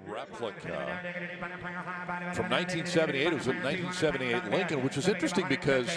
Replica from 1978. It was a 1978 Lincoln, which is interesting because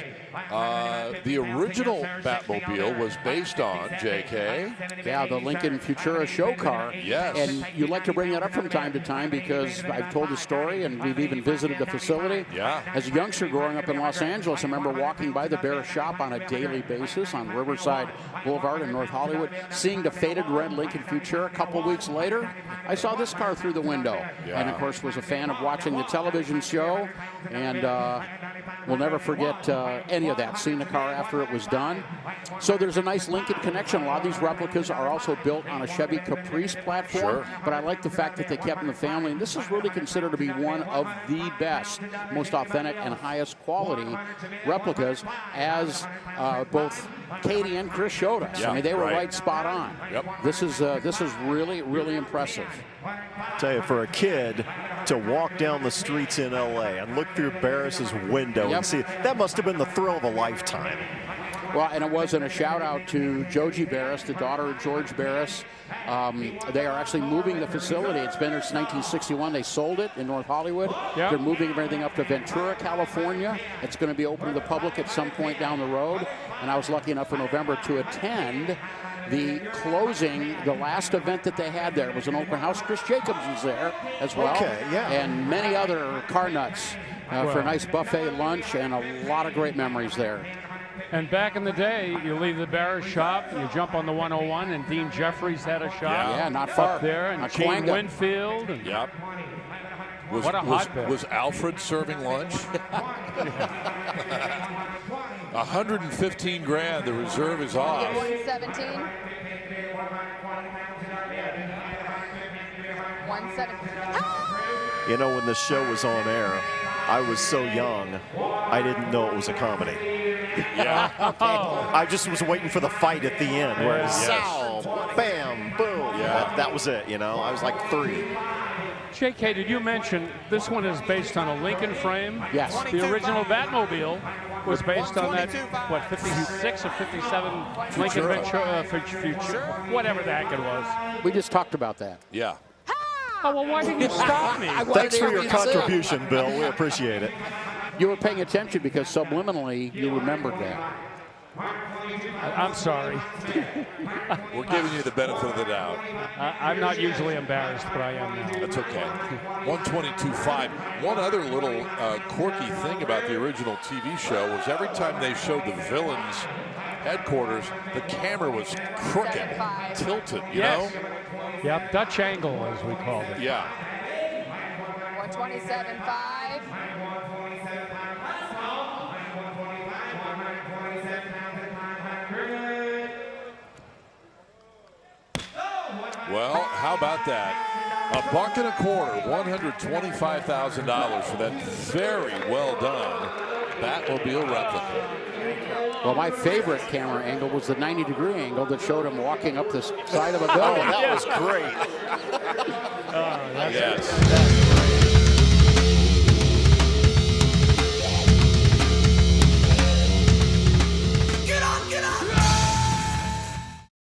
the original Batmobile was based on, J.K. Yeah, the Lincoln Futura show car. Yes. And you like to bring that up from time to time because I've told the story and we've even visited the facility. Yeah. As a youngster growing up in Los Angeles, I remember walking by the Bear shop on a daily basis on Riverside Boulevard in North Hollywood, seeing the faded red Lincoln Futura. A couple weeks later, I saw this car through the window. Yeah. And, of course, was a fan of watching the television show. And we'll never forget any of that, seeing the car after it was done. So there's a nice Lincoln connection. A lot of these replicas are also built on a Chevy Caprice platform. Sure. But I like the fact that they kept in the family. And this is really considered to be one of the best, most authentic, and highest quality replicas, as both Katie and Chris showed us. Yeah, I mean, they were right spot on. Yep. This is really, really impressive. I tell you, for a kid to walk down the streets in L.A. and look through Barris's window and see, that must have been the thrill of a lifetime. Well, and it wasn't a shout out to Joji Barris, the daughter of George Barris. They are actually moving the facility. It's been there since 1961. They sold it in North Hollywood. Yep. They're moving everything up to Ventura, California. It's going to be open to the public at some point down the road. And I was lucky enough in November to attend the closing, the last event that they had there. It was an open house. Chris Jacobs was there as well. Okay, yeah. And many other car nuts for a nice buffet lunch, and a lot of great memories there. And back in the day, you leave the Barris shop, you jump on the 101, and Dean Jeffries had a shop. Yeah, not far. Up there, and Gene Winfield. And Yep. what a hotbed. Was Alfred serving lunch? 115 grand. The reserve is off. 117. 117. You know, when the show was on air, I was so young, I didn't know it was a comedy. Yeah. I just was waiting for the fight at the end, where it's Sal, bam, boom. Yeah. That was it, you know. I was like 3. JK, did you mention this one is based on a Lincoln frame? Yes. The original Batmobile was based on that, what, 56 or 57 Lincoln Futura, whatever the heck it was. We just talked about that. Yeah. Oh, well, why didn't you stop me? Thanks for your contribution, Bill. We appreciate it. You were paying attention because subliminally you remembered that. I'm sorry. We're giving you the benefit of the doubt. I'm not usually embarrassed, but I am now. That's okay. 122.5. One other little quirky thing about the original TV show was every time they showed the villains' headquarters, the camera was crooked, tilted, you know? Yep, Dutch angle, as we called it. Yeah. 127.5. Well, how about that? $1.25, $125,000 for that very well done Batmobile replica. Well, my favorite camera angle was the 90-degree angle that showed him walking up the side of a building. Oh, that was great.